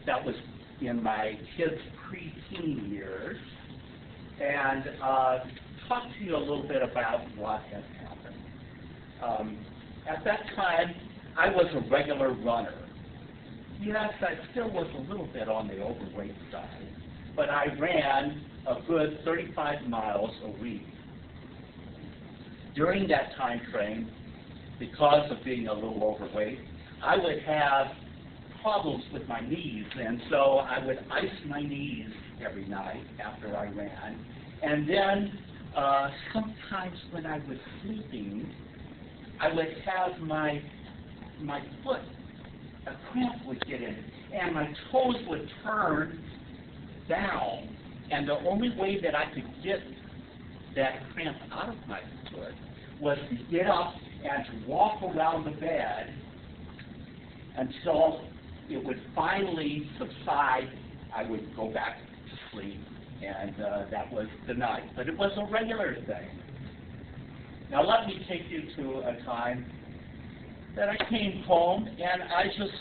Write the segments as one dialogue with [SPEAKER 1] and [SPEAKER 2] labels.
[SPEAKER 1] That was in my kids' preteen years. And talk to you a little bit about what had happened. At that time, I was a regular runner. Yes, I still was a little bit on the overweight side, but I ran a good 35 miles a week. During that time frame, because of being a little overweight, I would have problems with my knees, and so I would ice my knees every night after I ran. And then sometimes when I was sleeping, I would have my foot, a cramp would get in, and my toes would turn down. And the only way that I could get that cramp out of my foot was to get up and to walk around the bed until it would finally subside. I would go back to sleep, and that was the night. But it was a regular thing. Now let me take you to a time that I came home and I just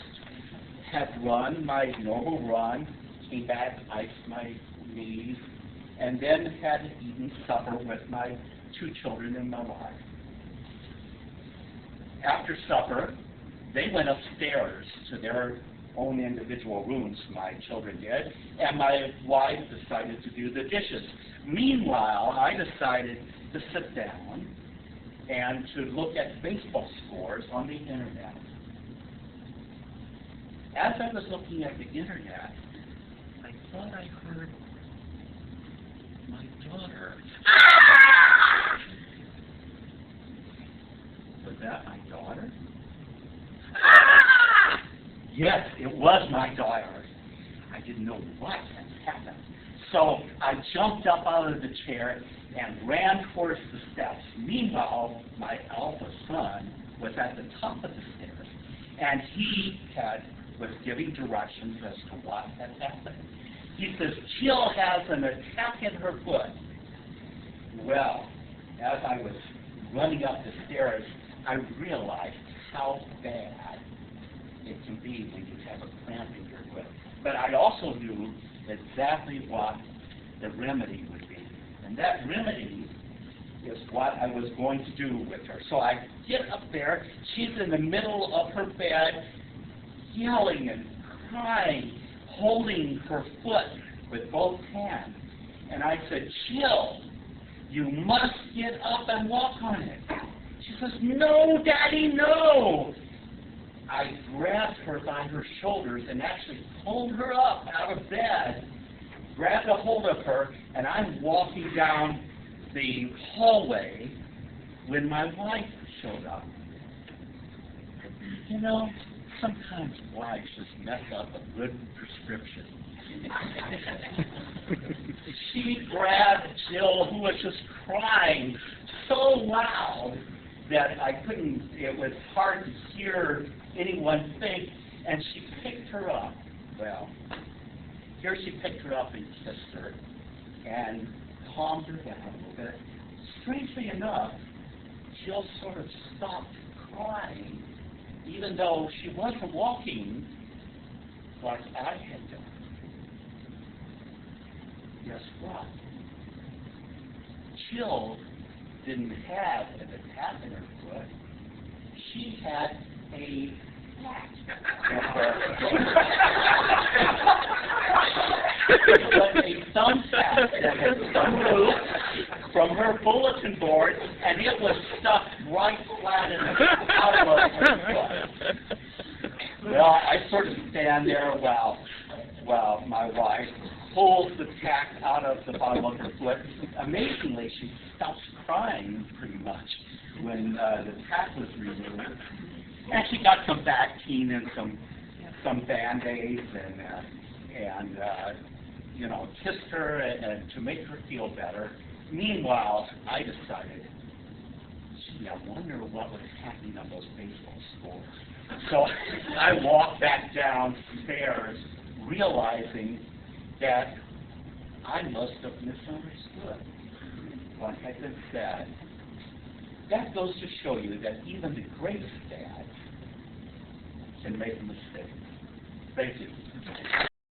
[SPEAKER 1] had run my normal run, came back, iced my knees, and then had eaten supper with my 2 children and my wife. After supper, they went upstairs to their own individual rooms, my children did, and my wife decided to do the dishes. Meanwhile, I decided to sit down and to look at baseball scores on the internet. As I was looking at the internet, I thought I heard my daughter. Ah! Was that my daughter? Ah! Yes, it was my daughter. I didn't know what had happened. So I jumped up out of the chair and ran towards the steps. Meanwhile, my alpha son was at the top of the stairs, and he was giving directions as to what had happened. He says, Jill has an attack in her foot. Well, as I was running up the stairs, I realized how bad it can be when you have a cramp in your foot. But I also knew exactly what the remedy would be. And that remedy is what I was going to do with her. So I get up there. She's in the middle of her bed, yelling and crying, holding her foot with both hands. And I said, Jill, you must get up and walk on it. She says, no, Daddy, no. I grabbed her by her shoulders and actually pulled her up out of bed, grabbed a hold of her, and I'm walking down the hallway when my wife showed up. You know, sometimes wives just mess up a good prescription. She grabbed Jill, who was just crying so loud that I couldn't, it was hard to hear anyone think, and she picked her up. Well, here she picked her up and kissed her and calmed her down a little bit. Strangely enough, Jill sort of stopped crying, even though she wasn't walking like I had done. Guess what? Jill didn't have an attack in her foot. She had a flat in her foot. It was a thumbtack that had come loose from her bulletin board, and it was stuck right flat in the bottom of her foot. Well, I sort of stand there while my wife pulls the tack out of the bottom of her foot. Amazingly, she stops crying pretty much when the tack was removed. And she got some Bactine and some Band-Aids and you know, kissed her and to make her feel better. Meanwhile, I decided, gee, I wonder what was happening on those baseball scores. So I walked back downstairs, realizing that I must have misunderstood what had been said. That goes to show you that even the greatest dad can make a mistake. Thank you.